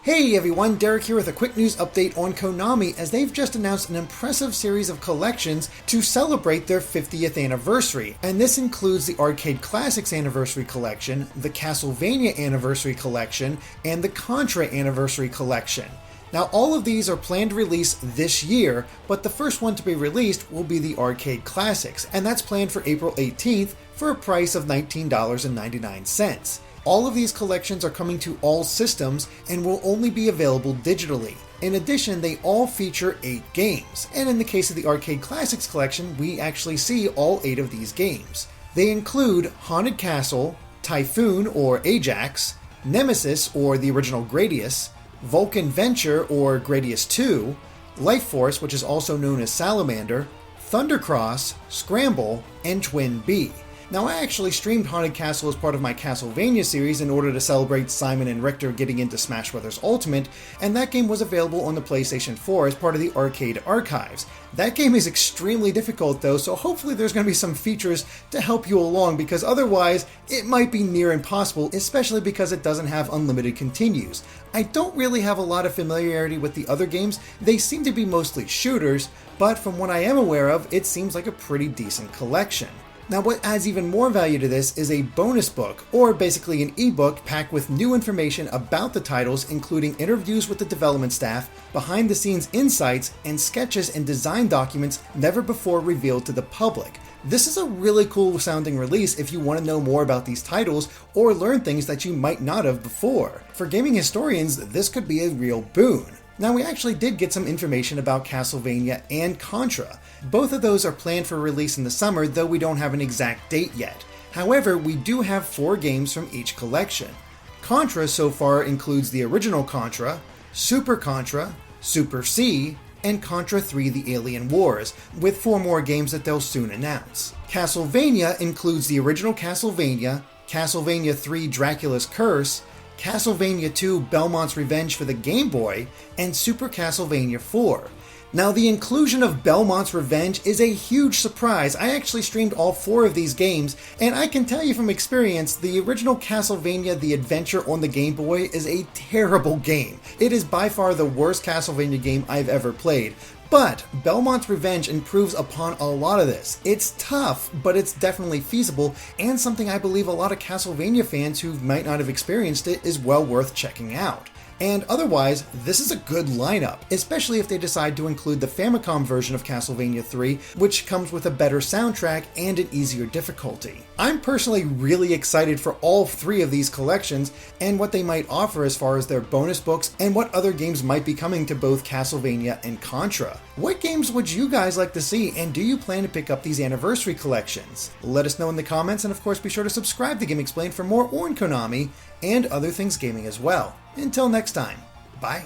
Hey everyone, Derek here with a quick news update on Konami as they've just announced an impressive series of collections to celebrate their 50th anniversary. And this includes the Arcade Classics Anniversary Collection, the Castlevania Anniversary Collection, and the Contra Anniversary Collection. Now all of these are planned to release this year, but the first one to be released will be the Arcade Classics, and that's planned for April 18th for a price of $19.99. All of these collections are coming to all systems and will only be available digitally. In addition, they all feature 8 games, and in the case of the Arcade Classics collection, we actually see all 8 of these games. They include Haunted Castle, Typhoon or Ajax, Nemesis or the original Gradius, Vulcan Venture or Gradius 2, Life Force, which is also known as Salamander, Thundercross, Scramble, and Twin B. Now, I actually streamed Haunted Castle as part of my Castlevania series in order to celebrate Simon and Richter getting into Smash Bros. Ultimate, and that game was available on the PlayStation 4 as part of the Arcade Archives. That game is extremely difficult though, so hopefully there's going to be some features to help you along, because otherwise it might be near impossible, especially because it doesn't have unlimited continues. I don't really have a lot of familiarity with the other games. They seem to be mostly shooters, but from what I am aware of, it seems like a pretty decent collection. Now, what adds even more value to this is a bonus book, or basically an ebook packed with new information about the titles, including interviews with the development staff, behind the scenes insights, and sketches and design documents never before revealed to the public. This is a really cool sounding release if you want to know more about these titles or learn things that you might not have before. For gaming historians, this could be a real boon. Now, we actually did get some information about Castlevania and Contra. Both of those are planned for release in the summer, though we don't have an exact date yet. However, we do have 4 games from each collection. Contra so far includes the original Contra, Super C, and Contra 3 The Alien Wars, with 4 more games that they'll soon announce. Castlevania includes the original Castlevania, Castlevania 3 Dracula's Curse, Castlevania 2 Belmont's Revenge for the Game Boy, and Super Castlevania 4. Now, the inclusion of Belmont's Revenge is a huge surprise. I actually streamed all 4 of these games, and I can tell you from experience, the original Castlevania The Adventure on the Game Boy is a terrible game. It is by far the worst Castlevania game I've ever played. But Belmont's Revenge improves upon a lot of this. It's tough, but it's definitely feasible, and something I believe a lot of Castlevania fans who might not have experienced it is well worth checking out. And otherwise, this is a good lineup, especially if they decide to include the Famicom version of Castlevania 3, which comes with a better soundtrack and an easier difficulty. I'm personally really excited for all 3 of these collections and what they might offer as far as their bonus books and what other games might be coming to both Castlevania and Contra. What games would you guys like to see, and do you plan to pick up these anniversary collections? Let us know in the comments, and of course be sure to subscribe to GameXplain for more on Konami and other things gaming as well. Until next time, bye.